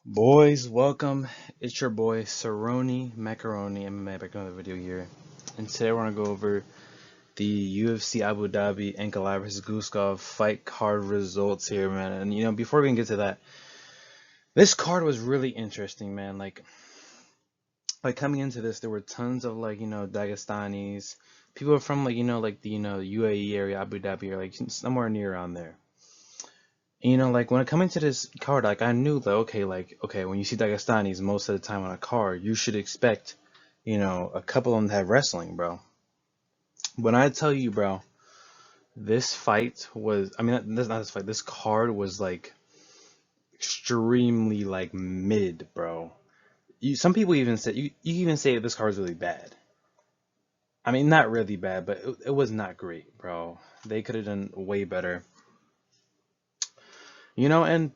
Boys, welcome. It's your boy Cerrone Macaroni MMA back on the video here. And today we're gonna go over the UFC Abu Dhabi Ankalaev versus Guskov fight card results here, man. And before we can get to that, this card was really interesting, man. Like coming into this, there were tons of Dagestanis, people from the UAE area, Abu Dhabi, or like somewhere near around there. Like when it coming to this card, like I knew that okay, when you see Dagestanis most of the time on a card, you should expect, a couple of them to have wrestling, bro. When I tell you, bro, this fight was, I mean, this not this fight, this card was like extremely like mid, bro. Some people even said you even say this card is really bad. I mean, not really bad, but it was not great, bro. They could have done way better. And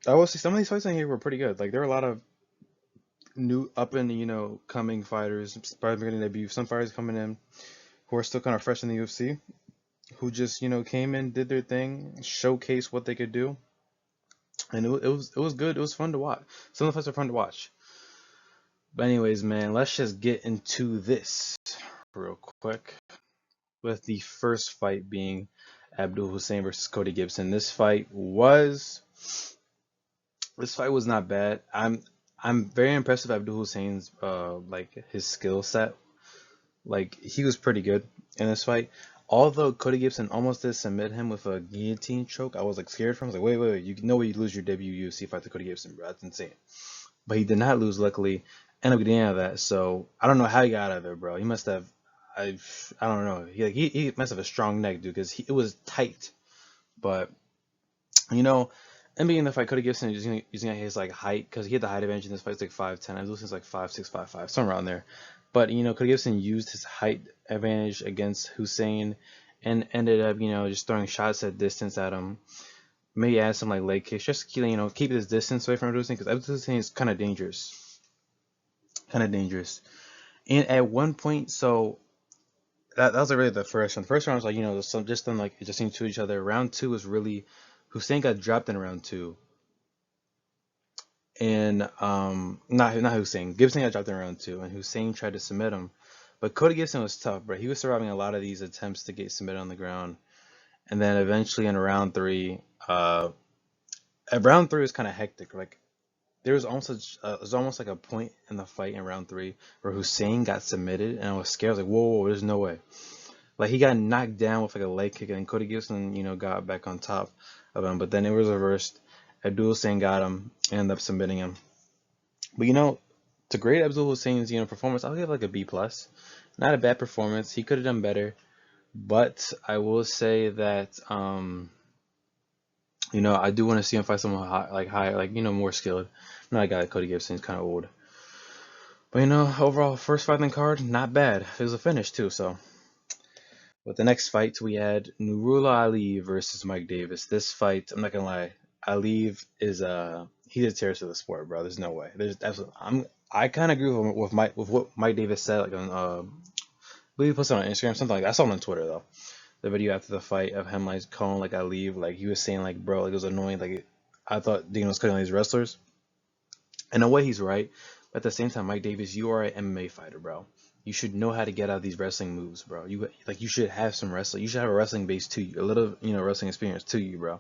I will say some of these fights in here were pretty good. Like there were a lot of new up and coming fighters, probably getting debut. Some fighters coming in who are still kind of fresh in the UFC, who just came in, did their thing, showcased what they could do, and it was good. It was fun to watch. Some of the fights are fun to watch. But anyways, man, let's just get into this real quick with the first fight being Abdul Hussein versus Cody Gibson. This fight was not bad. I'm very impressed with Abdul Hussein's like his skill set. Like he was pretty good in this fight. Although Cody Gibson almost did submit him with a guillotine choke, I was like scared for him. I was like, wait, you know you lose your debut UFC fight to Cody Gibson, bro. That's insane. But he did not lose, luckily. Ended up getting out of that. So I don't know how he got out of there, bro. He must have, I don't know. He must have a strong neck, dude, because it was tight. But you know, and being in the fight, Cody Gibson is using his like height because he had the height advantage in this fight. It's like 5'10". I was losing like 5'6", 5'5", somewhere around there. But Cody Gibson used his height advantage against Hussein and ended up just throwing shots at distance at him. Maybe add some like leg kicks just to keep his distance away from Hussein because Hussein is kind of dangerous, kind of dangerous. And at one point, so that was like really the first one. The first round was like some just them like adjusting to each other. Round two was really Hussein got dropped in round two. And not Hussein. Gibson got dropped in round two, and Hussein tried to submit him, but Cody Gibson was tough, bro. He was surviving a lot of these attempts to get submitted on the ground, and then eventually in round three, at round three was kind of hectic. Like it was almost like a point in the fight in round three where Hussein got submitted, and I was scared. I was like, whoa, there's no way. Like he got knocked down with like a leg kick, and Cody Gibson, got back on top of him, but then it was reversed. Abdul Hussein got him and ended up submitting him. But to grade Abdul Hussein's performance, I'll give like a B plus. Not a bad performance. He could have done better, but I will say that I do want to see him fight someone higher, like more skilled. Not a guy like Cody Gibson. He's kind of old. But overall, first fight on the card, not bad. It was a finish too. So with the next fight, we had Nurullah Ali versus Mike Davis. This fight, I'm not gonna lie, Ali is he did tears to the sport, bro. There's no way. There's absolutely. I kind of agree with what Mike Davis said, like on I believe he posted on Instagram, something like that. I saw him on Twitter though. The video after the fight of him like calling like Ali, like he was saying like bro, like it was annoying. Like I thought Dean was cutting on these wrestlers. In a way, he's right. But at the same time, Mike Davis, you are an MMA fighter, bro. You should know how to get out of these wrestling moves, bro. You should have some wrestling. You should have a wrestling base to you, a little wrestling experience to you, bro,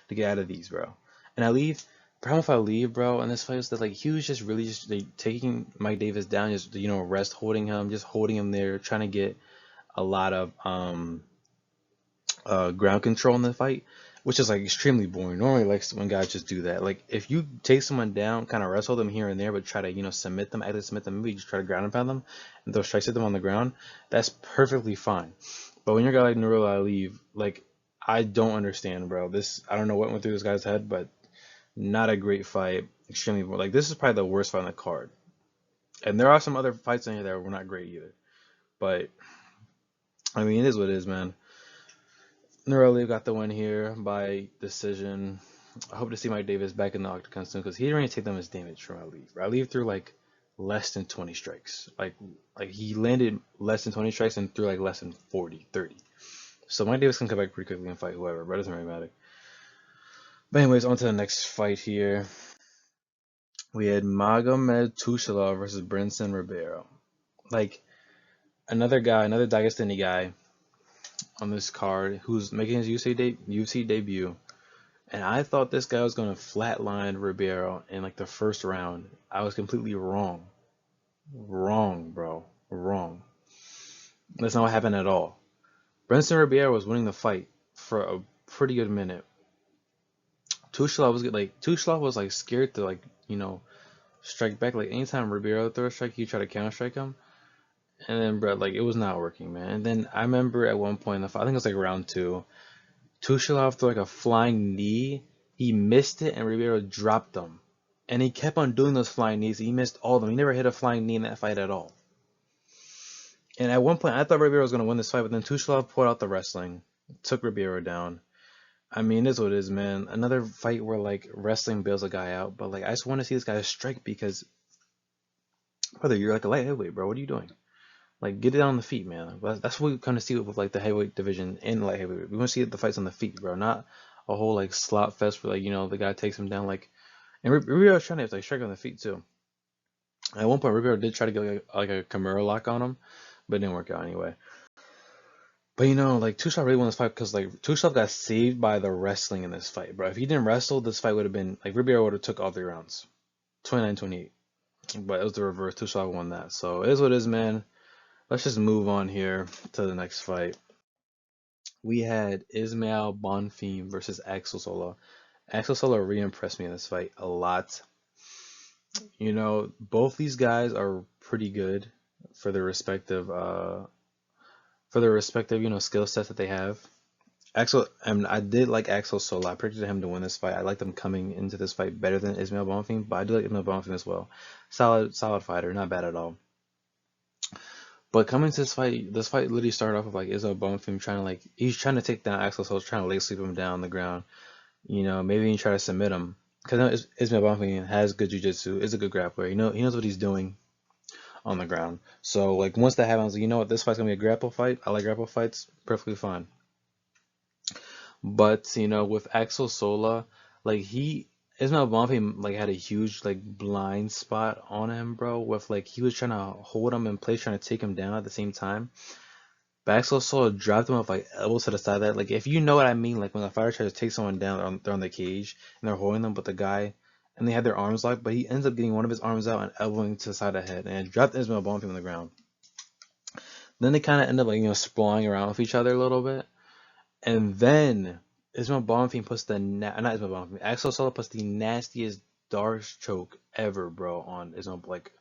to get out of these, bro. And I leave. Problem if I leave, bro, and this fight was that like he was just really just like, taking Mike Davis down, just rest holding him, just holding him there, trying to get a lot of ground control in the fight, which is like extremely boring. Normally, like when guys just do that. Like if you take someone down, kind of wrestle them here and there, but try to submit them, actually submit them, maybe just try to ground and pound them, and throw strikes at them on the ground. That's perfectly fine. But when you're a guy like Nurullah Ali, like I don't understand, bro. I don't know what went through this guy's head, but not a great fight. Extremely like this is probably the worst fight on the card. And there are some other fights in here that were not great either. But I mean, it is what it is, man. Nurullah got the win here by decision. I hope to see Mike Davis back in the octagon soon because he didn't really take that much damage from Ali. Ali threw like less than 20 strikes. Like he landed less than 20 strikes and threw like less than 40, 30. So Mike Davis can come back pretty quickly and fight whoever, but it doesn't really matter. But anyways, on to the next fight here. We had Magomed Tushalov versus Brinson Ribeiro. Like another guy, another Dagestani guy on this card who's making his UFC debut. And I thought this guy was going to flatline Ribeiro in like the first round. I was completely wrong. Wrong, bro. Wrong. That's not what happened at all. Brinson Ribeiro was winning the fight for a pretty good minute. Tushalov was like scared to strike back. Like anytime Ribeiro threw a strike, he tried to counter strike him. And then, bro, like it was not working, man. And then I remember at one point in the fight, I think it was like round two, Tushalov threw like a flying knee. He missed it, and Ribeiro dropped him. And he kept on doing those flying knees. He missed all of them. He never hit a flying knee in that fight at all. And at one point, I thought Ribeiro was going to win this fight, but then Tushalov pulled out the wrestling, took Ribeiro down. I mean, it is what it is, man. Another fight where like wrestling bails a guy out, but like I just want to see this guy strike because, brother, you're like a light heavyweight, bro. What are you doing? Like, get it on the feet, man. That's what we kind of see with like the heavyweight division and the light heavyweight. We want to see the fights on the feet, bro. Not a whole like slot fest where the guy takes him down like. And Ribeiro was trying to like strike on the feet too. At one point, Ribeiro did try to get like a Kimura lock on him, but it didn't work out anyway. But like Tushav really won this fight because like Tushav got saved by the wrestling in this fight, bro. If he didn't wrestle, this fight would have been like Ribeiro would have took all 3 rounds, 29-28. But it was the reverse. Tushav won that, so it is what it is, man. Let's just move on here to the next fight. We had Ismail Bonfim versus Axel Sola. Axel Sola re-impressed me in this fight a lot. Both these guys are pretty good for their respective skill sets that they have. I did like Axel Sola. I predicted him to win this fight. I liked him coming into this fight better than Ismail Bonfim, but I do like Ismail Bonfim as well. Solid fighter, not bad at all. But coming to this fight literally started off with like Ismail Bonfim he's trying to take down Axel Sola, trying to leg sweep him down on the ground. Maybe even try to submit him. Because Ismail Bonfim has good jiu-jitsu, is a good grappler. He knows what he's doing on the ground. So like once that happens, you know what, this fight's gonna be a grapple fight. I like grapple fights, perfectly fine. But with Axel Sola, like Ismail Bonfim like had a huge like blind spot on him, bro. With like he was trying to hold him in place, trying to take him down at the same time. But Axel Sola dropped him with like elbows to the side. That like if you know what I mean, like when a fighter tries to take someone down, they're on the cage and they're holding them, but the guy and they had their arms locked, but he ends up getting one of his arms out and elbowing to the side of the head and dropped Ismail Bonfim on the ground. Then they kind of end up like sprawling around with each other a little bit. And then Ismail Bonfim puts Axel Sola puts the nastiest Darce choke ever, bro, on Ismail. Like,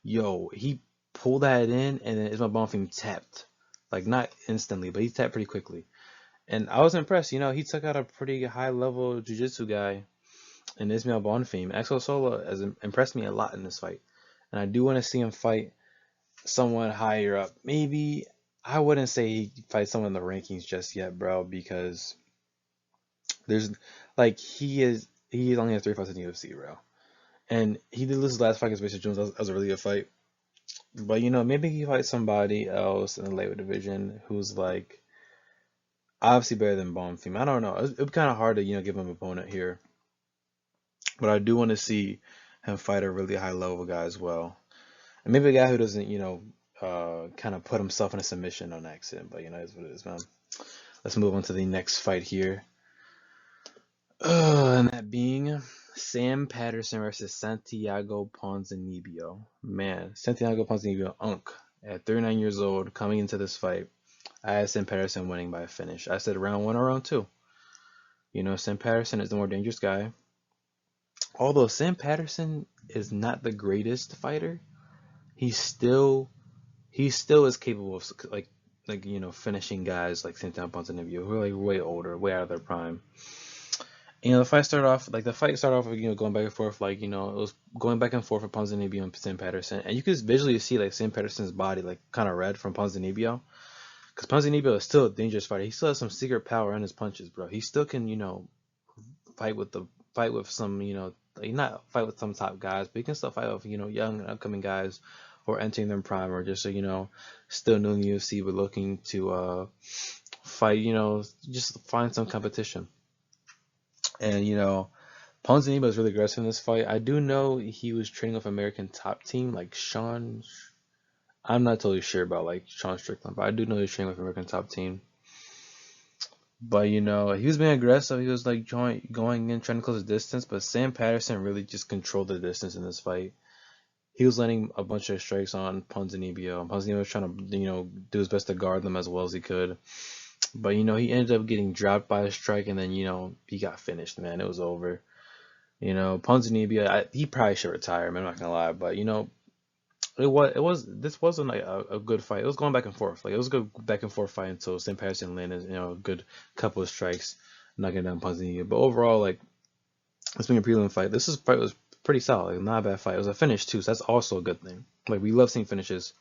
he pulled that in, and then Ismail Bonfim tapped. Like, not instantly, but he tapped pretty quickly. And I was impressed, he took out a pretty high-level jiu-jitsu guy in Ismail Bonfim. Axel Sola has impressed me a lot in this fight. And I do want to see him fight someone higher up. Maybe I wouldn't say he fights someone in the rankings just yet, bro, because there's like he only has 3 fights in the UFC, bro, and he did lose his last fight against Mason Jones. That was a really good fight, but maybe he fights somebody else in the lightweight division who's like obviously better than Bonfim. I don't know. It's kind of hard to give him an opponent here, but I do want to see him fight a really high level guy as well, and maybe a guy who doesn't kind of put himself in a submission on accident. But it's what it is, man. Let's move on to the next fight here. And that being Sam Patterson versus Santiago Ponzinibbio. Man, Santiago Ponzinibbio, at 39 years old, coming into this fight, I had Sam Patterson winning by a finish. I said round 1 or round 2. Sam Patterson is the more dangerous guy. Although Sam Patterson is not the greatest fighter, he still is capable of finishing guys like Santiago Ponzinibbio who are like way older, way out of their prime. The fight started off with going back and forth, it was going back and forth with Ponzinibbio and Sam Patterson, and you could visually see like Sam Patterson's body like kind of red from Ponzinibbio, because Ponzinibbio is still a dangerous fighter. He still has some secret power in his punches, bro. He still can fight with some not fight with some top guys, but he can still fight with young and upcoming guys who are entering their prime or just still new in the UFC but looking to fight just find some competition. And Ponzinibbio is really aggressive in this fight. I do know he was training with American Top Team, like Sean. I'm not totally sure about like Sean Strickland, but I do know he's training with American Top Team. But he was being aggressive. He was like going in, trying to close the distance. But Sam Patterson really just controlled the distance in this fight. He was landing a bunch of strikes on Ponzinibbio. Ponzinibbio was trying to do his best to guard them as well as he could. But he ended up getting dropped by a strike, and then he got finished. Man, it was over. Ponzinibbio, he probably should retire. Man, I'm not gonna lie, but this wasn't like a good fight. It was going back and forth. Like it was a good back and forth fight until St. Patterson landed a good couple of strikes, knocking down Ponzinibbio. But overall, like it's been a prelim fight. Fight was pretty solid. Like, not a bad fight. It was a finish too, so that's also a good thing. Like we love seeing finishes.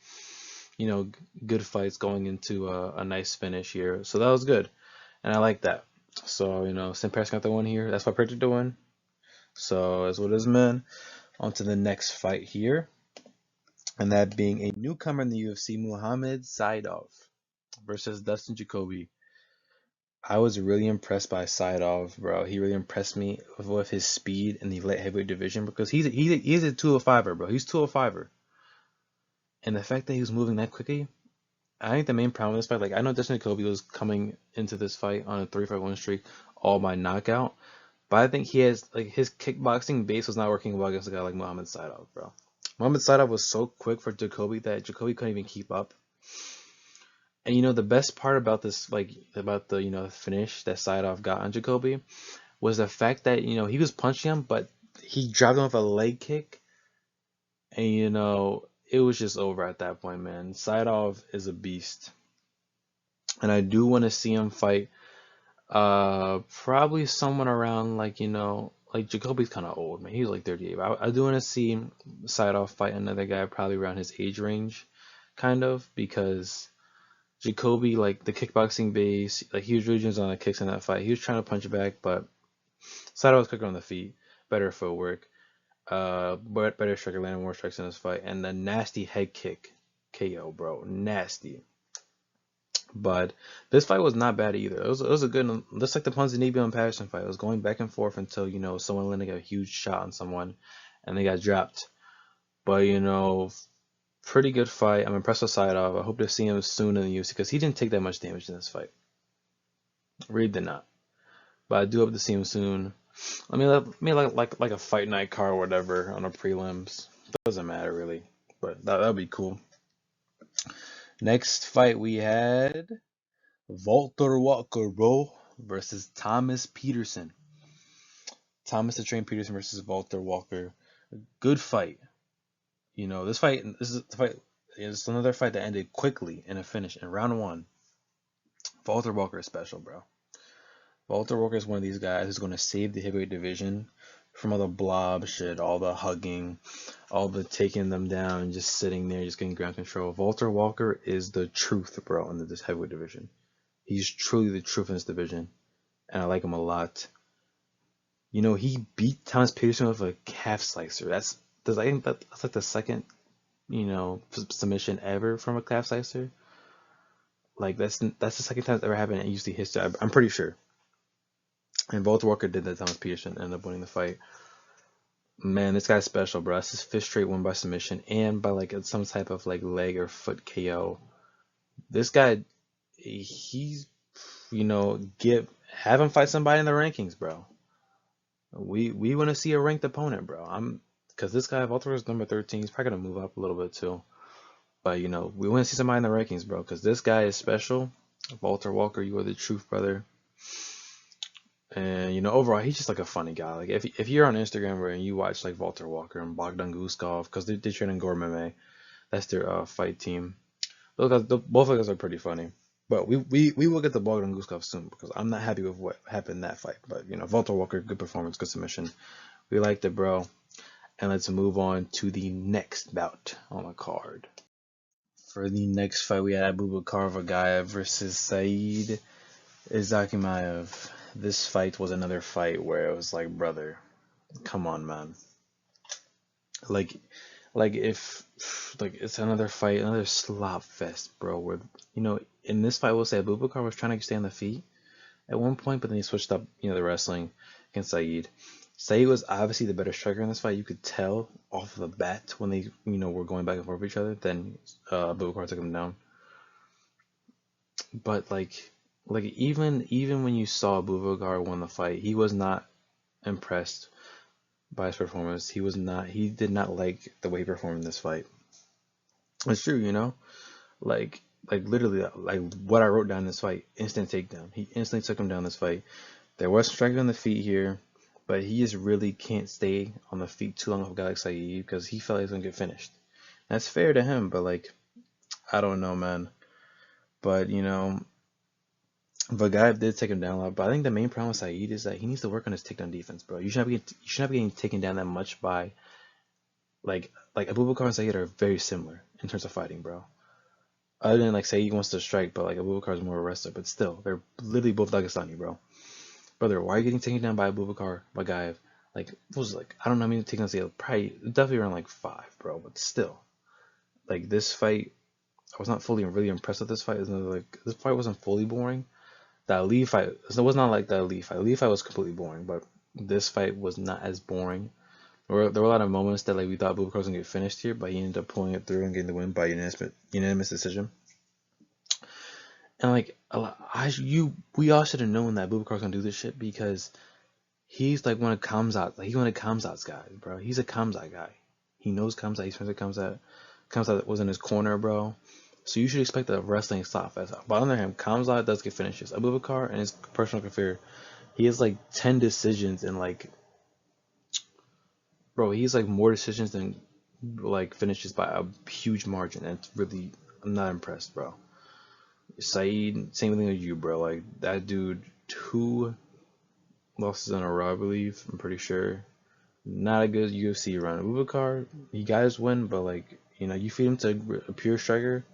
Good fights going into a nice finish here. So that was good, and I like that. So St. Patterson got the win here. That's what I predicted to win. So that's what it is, man. On to the next fight here. And that being a newcomer in the UFC, Muhammad Saidov versus Dustin Jacoby. I was really impressed by Saidov, bro. He really impressed me with his speed in the light heavyweight division because he's a 205er, bro. He's 205er. And the fact that he was moving that quickly, I think the main problem with this fight, like I know Dustin Jacoby was coming into this fight on a 3-fight win streak, all by knockout. But I think he has like his kickboxing base was not working well against a guy like Muhammad Saidov, bro. Muhammad Saidov was so quick for Jacoby that Jacoby couldn't even keep up. And the best part about this, like about the finish that Saidov got on Jacoby, was the fact that he was punching him, but he dropped him with a leg kick, and it was just over at that point, man. Saidov is a beast, and I do want to see him fight. Probably someone around like like Jacoby's kind of old, man. He's like 38. I do want to see Saidov fight another guy probably around his age range, kind of, because Jacoby, like the kickboxing base, like he was really just on the kicks in that fight. He was trying to punch back, but Saidov was quicker on the feet, better footwork, but better striker, landing more strikes in this fight, and the nasty head kick KO, bro, nasty. But this fight was not bad either. It was a good, just like the Ponzinibbio and Patterson fight. It was going back and forth until someone landed a huge shot on someone, and they got dropped. But pretty good fight. I'm impressed with Saidov. I hope to see him soon in the UFC because he didn't take that much damage in this fight. Really did not. But I do hope to see him soon. I mean, like a fight night card or whatever on a prelims. Doesn't matter really, but that would be cool. Next fight we had Walter Walker, bro, versus Thomas Peterson. Thomas the Train Peterson versus Walter Walker. Good fight. This is the fight. It's another fight that ended quickly in a finish in round 1. Walter Walker is special, bro. Walter Walker is one of these guys who's going to save the heavyweight division from all the blob shit, all the hugging, all the taking them down, just sitting there, just getting ground control. Walter Walker is the truth, bro, in this heavyweight division. He's truly the truth in this division, and I like him a lot. He beat Thomas Peterson with a calf slicer. That's like the second, submission ever from a calf slicer. Like that's the second time it's ever happened in UFC history. I'm pretty sure. And Walter Walker did that. Thomas Peterson ended up winning the fight. Man, this guy's special, bro. That's his 5th straight win by submission and by like some type of like leg or foot KO. This guy, he's have him fight somebody in the rankings, bro. We want to see a ranked opponent, bro. Because this guy Walter is number 13. He's probably gonna move up a little bit too. But we want to see somebody in the rankings, bro. Because this guy is special. Walter Walker, you are the truth, brother. And overall, he's just like a funny guy. Like if you're on Instagram and you watch like Walter Walker and Bogdan Guskov, because they train in Gore MMA, that's their fight team. Those guys, both of us are pretty funny. But we will get the Bogdan Guskov soon because I'm not happy with what happened in that fight. But Walter Walker, good performance, good submission. We liked it, bro. And let's move on to the next bout on the card. For the next fight, we had Abubakar Vagayev versus Said Izakimaev. This fight was another fight where it was like, brother, come on, man. Like if it's another fight, another slop fest, bro. Where in this fight, we'll say Abubakar was trying to stay on the feet at one point, but then he switched up, the wrestling against Said. Saeed was obviously the better striker in this fight. You could tell off the bat when they, were going back and forth with each other. Then Abubakar took him down. But like even when you saw Abubakar won the fight, he was not impressed by his performance. He was not. He did not like the way he performed in this fight. It's true, like literally like what I wrote down in this fight. Instant takedown. He instantly took him down this fight. There was striking on the feet here, but he just really can't stay on the feet too long with a guy like Saeed because he felt like he was gonna get finished. That's fair to him, but like I don't know, man. But Vagayev did take him down a lot. But I think the main problem with Saeed is that he needs to work on his takedown defense, bro. You should not be getting taken down that much by like Abubakar and Saeed are very similar in terms of fighting, bro. Other than like Saeed wants to strike, but like Abubakar is more a wrestler. But still, they're literally both Dagestani, bro. Brother, why are you getting taken down by Abubakar Vagayev? Like, what was it, like I don't know how many takedowns he had. Probably definitely around like 5, bro. But still, like this fight, I was not fully really impressed with this fight. Like this fight wasn't fully boring. The Ali fight, it was not like the Ali fight. Ali fight was completely boring, but this fight was not as boring. There were a lot of moments that like we thought Abubakar was gonna get finished here, but he ended up pulling it through and getting the win by unanimous decision. And like we all should have known that Abubakar was gonna do this shit because he's like one of Kamzat, like he's one of Kamzat's guys, bro. He's a Kamzat guy. He knows Kamzat. He's friends with Kamzat. Kamzat was in his corner, bro. So you should expect a wrestling stop fest. But on the other hand, Kamzat does get finishes. Abubakar and his personal career, he has like 10 decisions and like, bro, he's like more decisions than like finishes by a huge margin. And it's really, I'm not impressed, bro. Saeed, same thing with you, bro. Like that dude, 2 losses in a row, I believe. I'm pretty sure. Not a good UFC run. Abubakar, he got his win, but like, you feed him to a pure striker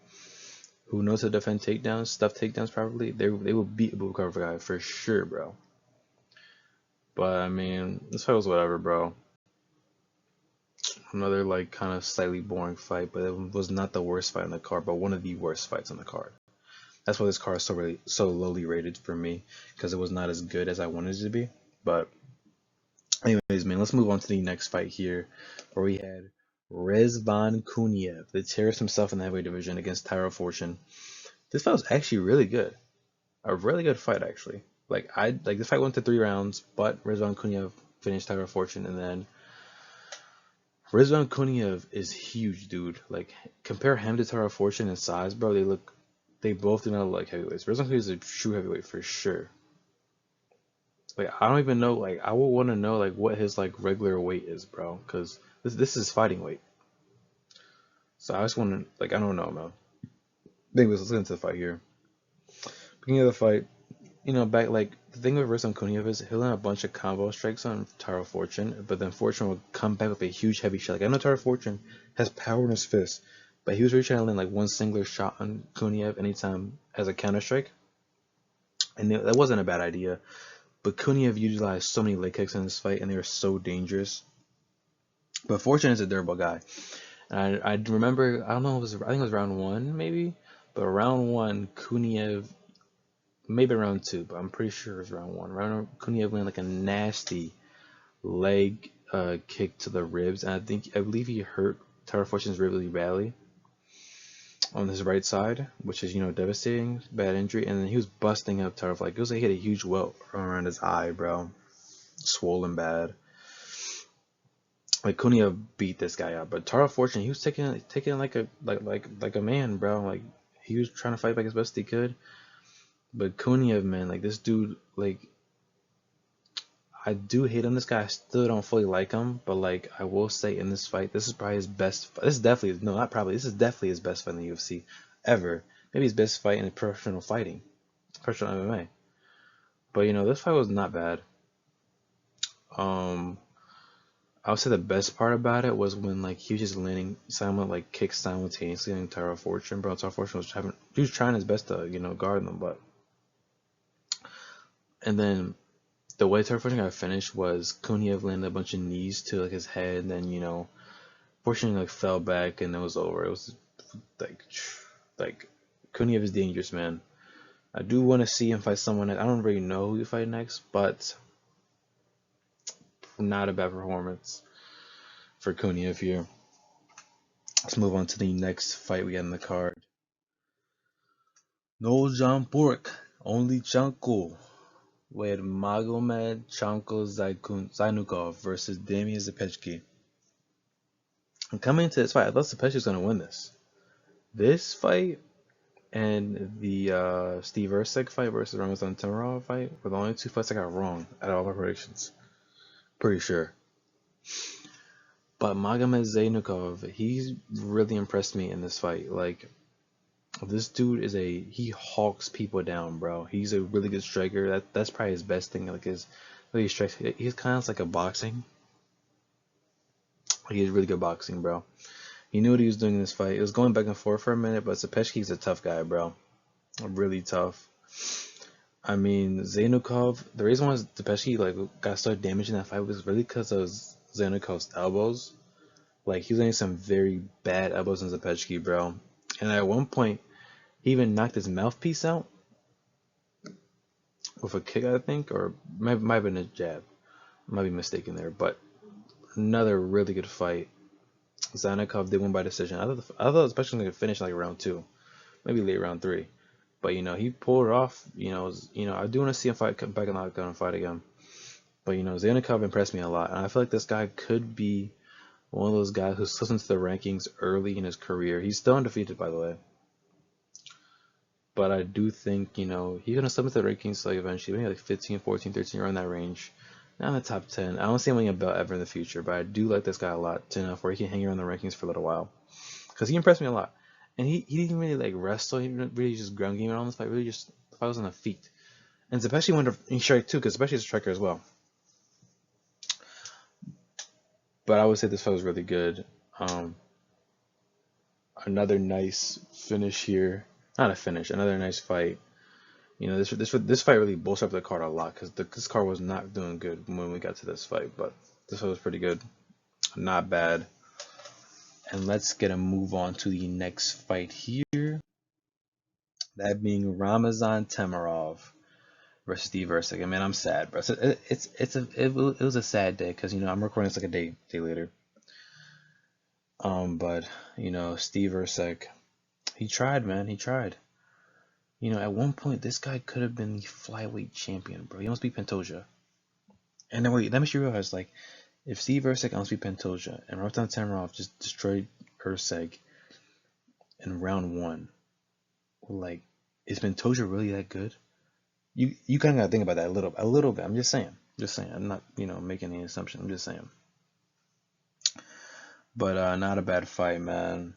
who knows how to defend takedowns, stuff takedowns properly, they will beat Abubakar guy for sure, bro. But I mean, this fight was whatever, bro. Another like kind of slightly boring fight, but it was not the worst fight on the card, but one of the worst fights on the card. That's why this card is so lowly rated for me because it was not as good as I wanted it to be. But anyways, man, let's move on to the next fight here, where we had Rezvan Kuniev, the terrorist himself in the heavyweight division, against Tyro Fortune. This fight was actually really good. A really good fight, actually. Like this fight went to 3 rounds, but Rezvan Kuniev finished Tyro Fortune, and then Rezvan Kuniev is huge, dude. Like compare him to Tyro Fortune in size, bro. They both do not look like heavyweights. Rezvan Kuniev is a true heavyweight for sure. Like I don't even know. Like I would want to know like what his like regular weight is, bro, because this is fighting weight. So I just want to like I don't know, man. Anyways, let's get into the fight here. Beginning of the fight, back like the thing with Rizwan Kuniev is he'll land a bunch of combo strikes on Taro Fortune, but then Fortune will come back with a huge heavy shot. Like I know Taro Fortune has power in his fist, but he was really trying to land like one singular shot on Kuniev anytime as a counter strike, and that wasn't a bad idea. But Kuniev utilized so many leg kicks in this fight, and they were so dangerous. But Fortune is a durable guy. And I remember, I don't know, I think it was round 1 maybe, but round 1, Kuniev, maybe round 2, but I'm pretty sure it was round 1. Kuniev landed like a nasty leg kick to the ribs, and I believe he hurt Tara Fortune's rib really badly on his right side, which is devastating, bad injury. And then he was busting up Tara, like it was like he had a huge welt around his eye, bro, swollen bad. Like Cunha beat this guy up, but Taro Fortune, he was taking like a man, bro. Like he was trying to fight back as best he could. But Cunha, man, like this dude, like I do hate him. This guy, I still don't fully like him, but like I will say in this fight, this is probably his best. This is definitely no, not probably. This is definitely his best fight in the UFC ever. Maybe his best fight in professional fighting, professional MMA. But this fight was not bad. I would say the best part about it was when like he was just landing like kicks simultaneously on Taro Fortune, bro. Taro Fortune he was trying his best to guard them, but and then the way Taro Fortune got finished was Kuniev landed a bunch of knees to like his head, and then Fortune like fell back and it was over. It was like Kuniev is dangerous, man. I do want to see him fight someone. I don't really know who he fight next, but Not a bad performance for Kuniev here. Let's move on to the next fight we got in the card. No John Burk, only Chanko, with Magomed Chanko Zainukov versus Damien Zapechki. And coming into this fight, I thought Zapechki was going to win this. This fight and the Steve Erceg fight versus Ramazan Tamarov fight were the only two fights I got wrong out of all my predictions. Pretty sure. But Magomed Zainukov, he's really impressed me in this fight. Like, this dude he hawks people down, bro. He's a really good striker. That's probably his best thing. Like his way he strikes, he's kind of like a boxing. He's really good boxing, bro. He knew what he was doing in this fight. It was going back and forth for a minute, but Zapechki's a tough guy, bro. Really tough. I mean, Zainukov, the reason why Zapechki got started damaging that fight was really because of Zainukov's elbows. Like, he was getting some very bad elbows in Zapechki, bro. And at one point, he even knocked his mouthpiece out with a kick, I think, or might have been a jab. Might be mistaken there, but another really good fight. Zainikov did win by decision. I thought especially going to finish like round 2, maybe late round 3, but he pulled it off. I do want to see him come back and not gonna fight again. But Zainikov impressed me a lot, and I feel like this guy could be one of those guys who slips into the rankings early in his career. He's still undefeated, by the way. But I do think, he's going to slip into the rankings like eventually, maybe like 15, 14, 13, around that range. Not in the top 10. I don't see him winning a belt ever in the future, but I do like this guy a lot, to enough where he can hang around the rankings for a little while. Because he impressed me a lot. And he didn't really like wrestle, he didn't really just ground game on this fight, really just, the fight was on the feet. And especially when he strike too, because especially as a striker as well. But I would say this fight was really good. Another nice finish here. Not a finish, another nice fight. This fight really bolstered up the card a lot, because this card was not doing good when we got to this fight, but this fight was pretty good. Not bad. And let's get a move on to the next fight here. That being Ramazan Tamarov versus Steve Erceg. Man, I'm sad, bro. It was a sad day, because I'm recording this like a day later. But Steve Erceg, he tried, man. He tried. At one point, this guy could have been the flyweight champion, bro. He almost beat Pantoja. And then wait, that makes you realize, like, if Steve Erceg almost beat Pantoja and Ramazan Tamarov just destroyed Erceg in round 1, like, is Pantoja really that good? You kind of gotta think about that a little bit. I'm just saying. I'm not making any assumption. I'm just saying. But not a bad fight, man.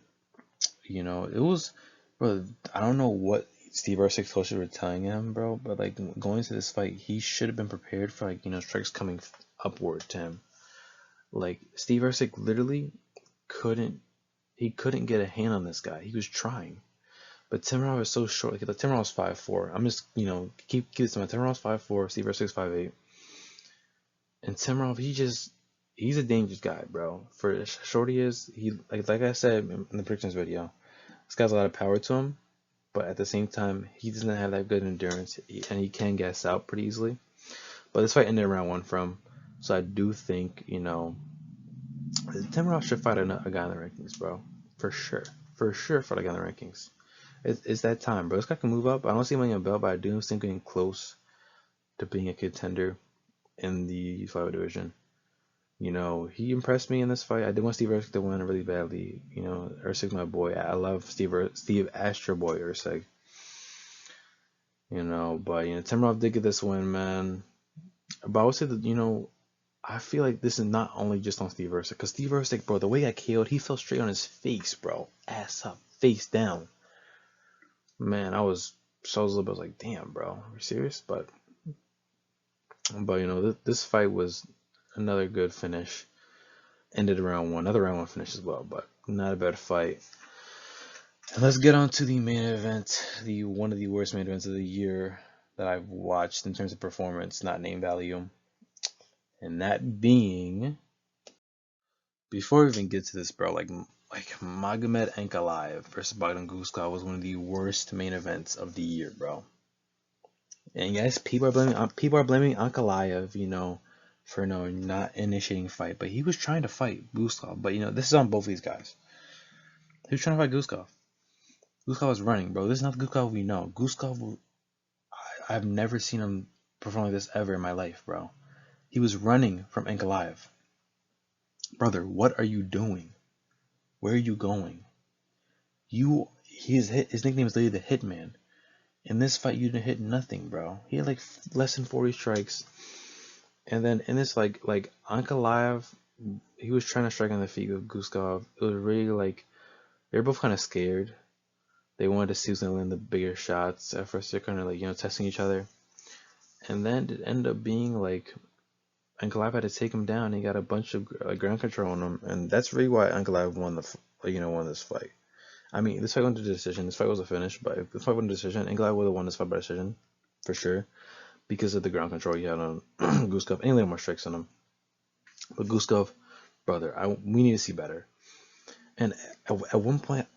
It was, bro. I don't know what Steve Erceg's coaches were telling him, bro, but like going into this fight, he should have been prepared for strikes coming upward to him. Like, Steve Erceg literally couldn't get a hand on this guy. He was trying, but Tamarov is so short. Like, Tamarov's 5'4". I'm just keep this in mind. Tamarov's 5'4", Steve Erceg's 5'8", and Tamarov, he's a dangerous guy, bro. For as short he is, like I said in the predictions video, this guy's a lot of power to him, but at the same time, he doesn't have that good endurance, and he can gas out pretty easily. But this fight ended around 1 from, so I do think Tamarov should fight a guy in the rankings, bro. For sure fight a guy in the rankings. It's that time, bro. This guy can move up. I don't see him winning a belt, but I do see him getting close to being a contender in the flyweight division. He impressed me in this fight. I did want Steve Erceg to win really badly. Erceg's my boy. I love Steve Astro Boy Erceg. But Tamarov did get this win, man. But I would say that I feel like this is not only just on Steve Erceg, because Steve Erceg, bro, the way he got KO'd, he fell straight on his face, bro, ass up, face down. Man, I was a little bit like, damn, bro, are you serious? But this fight was another good finish. Ended around 1, another round 1 finish as well, but not a bad fight. And let's get on to the main event, one of the worst main events of the year that I've watched in terms of performance, not name value. And that being, before we even get to this, bro, like Magomed Ankalaev versus Bogdan Guskov was one of the worst main events of the year, bro. And yes, people are blaming Ankalaev, for not initiating fight, but he was trying to fight Guskov. But this is on both these guys. He was trying to fight Guskov. Guskov was running, bro. This is not the Guskov we know. Guskov, I've never seen him perform like this ever in my life, bro. He was running from Ankalaev. Brother, what are you doing? Where are you going? His nickname is literally the Hitman. In this fight, you didn't hit nothing, bro. He had like less than 40 strikes. And then in this, like Ankalaev, he was trying to strike on the feet of Guskov. It was really like, they were both kind of scared. They wanted to see who's going to land the bigger shots. At first, they're kind of like, testing each other. And then it ended up being like, Ankalaev had to take him down. He got a bunch of ground control on him. And that's really why Ankalaev won won this fight. I mean, this fight went to decision. This fight was a finish, but if this fight went to decision, Ankalaev would have won this fight by decision, for sure, because of the ground control he had on Guskov. And he landed more strikes on him. But Guskov, brother, we need to see better. And at one point,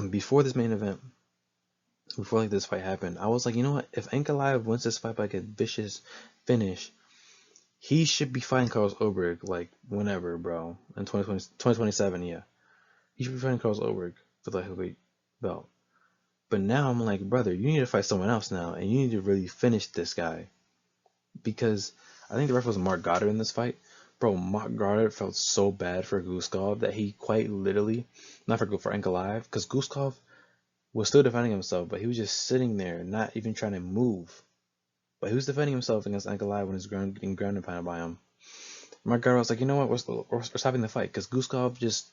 before this main event, before like this fight happened, I was like, you know what? If Ankalaev wins this fight by like a vicious finish, he should be fighting Carlos Oberg like whenever, bro. In 2027, yeah. He should be fighting Carlos Oberg for the heavyweight belt. But now I'm like, brother, you need to fight someone else now, and you need to really finish this guy. Because I think the ref was Mark Goddard in this fight. Bro, Mark Goddard felt so bad for Guskov that he quite literally, not for Ankalaev, because Guskov was still defending himself, but he was just sitting there, not even trying to move. But he was defending himself against Ankalaev when he was getting ground pounded by him. Mark Goddard was like, you know what, we're stopping the fight, because Guskov just,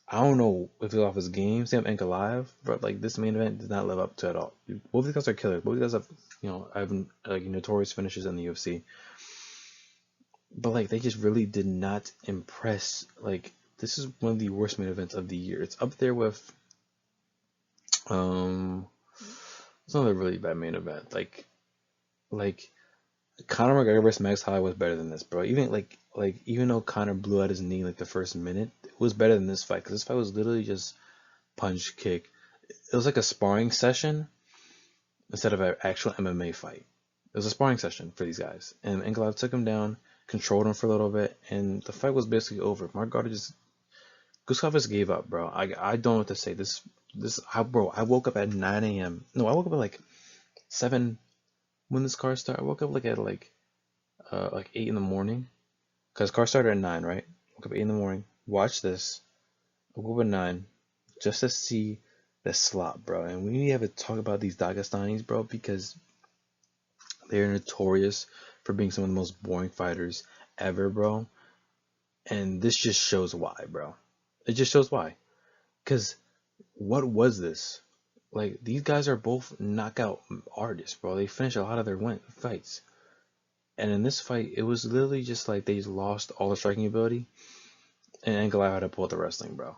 I don't know if he's off his game. Same Ankalaev, but like this main event does not live up to it at all. Both of these guys are killers. Both of these guys have, like notorious finishes in the UFC. But like they just really did not impress. Like this is one of the worst main events of the year. It's up there with it's another really bad main event. Like Conor McGregor versus Max Holloway was better than this, bro. Even though Conor blew out his knee like the first minute, it was better than this fight, because this fight was literally just punch, kick. It was like a sparring session instead of an actual MMA fight. It was a sparring session for these guys, and Ankalaev took him down, controlled him for a little bit, and the fight was basically over. Mark Goddard Guskov just gave up, bro. I don't know what to say. Bro, I woke up at 9 a.m. No, I woke up at like 7 when this car started. I woke up like at like 8 in the morning, because car started at 9, right? Woke up at 8 in the morning, watch this. I woke up at 9 just to see the slot, bro. And we need to have a talk about these Dagestanis, bro, because they're notorious for being some of the most boring fighters ever, bro. And this just shows why, bro. It just shows why. Because what was this? Like, these guys are both knockout artists, bro. They finish a lot of their fights. And in this fight, it was literally just like they lost all the striking ability, and Ankalaev had to pull out the wrestling, bro.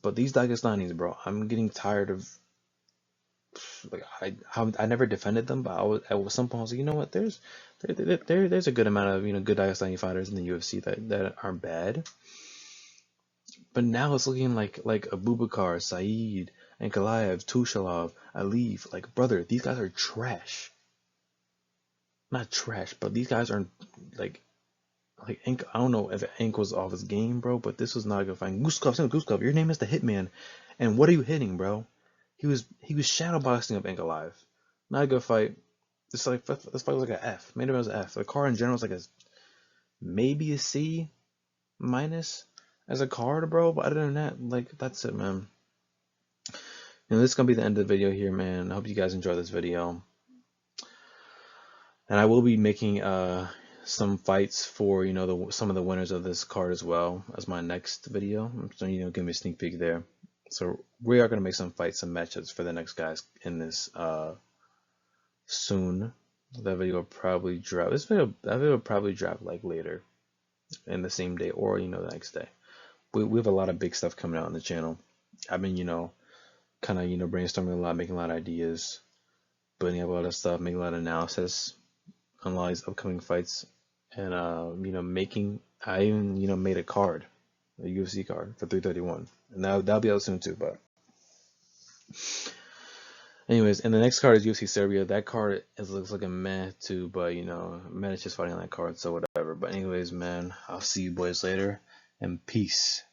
But these Dagestanis, bro, I'm getting tired of. Like I never defended them, but at some point I was like, you know what? There's a good amount of good Dagestani fighters in the UFC that aren't bad. But now it's looking like Abubakar, Saeed, Ankalaev, Tushalov, Aliyev. Like, brother, these guys are trash. Not trash, but these guys aren't like Ank. I don't know if Ank was off his game, bro, but this was not a good fight. Guskov, your name is the Hitman, and what are you hitting, bro? He was shadowboxing up Ankalaev. Not a good fight. This fight was like an F. Made him as an F. The card in general was like maybe a C minus as a card, bro. But other than that, like, that's it, man. This is gonna be the end of the video here, man. I hope you guys enjoy this video, and I will be making some fights for some of the winners of this card as well as my next video. So give me a sneak peek there. So we are gonna make some fights, some matchups for the next guys in this soon. That video will probably drop. That video will probably drop like later in the same day, or the next day. We have a lot of big stuff coming out on the channel. I've been kind of brainstorming a lot, making a lot of ideas, building up a lot of stuff, making a lot of analysis on a lot of these upcoming fights, and I even made a card, a UFC card for 331, and that'll be out soon too. But Anyways, and the next card is UFC Serbia. That card looks like a meh too, but you know, man, it's just fighting on that card, so whatever. But anyways, man, I'll see you boys later, and peace.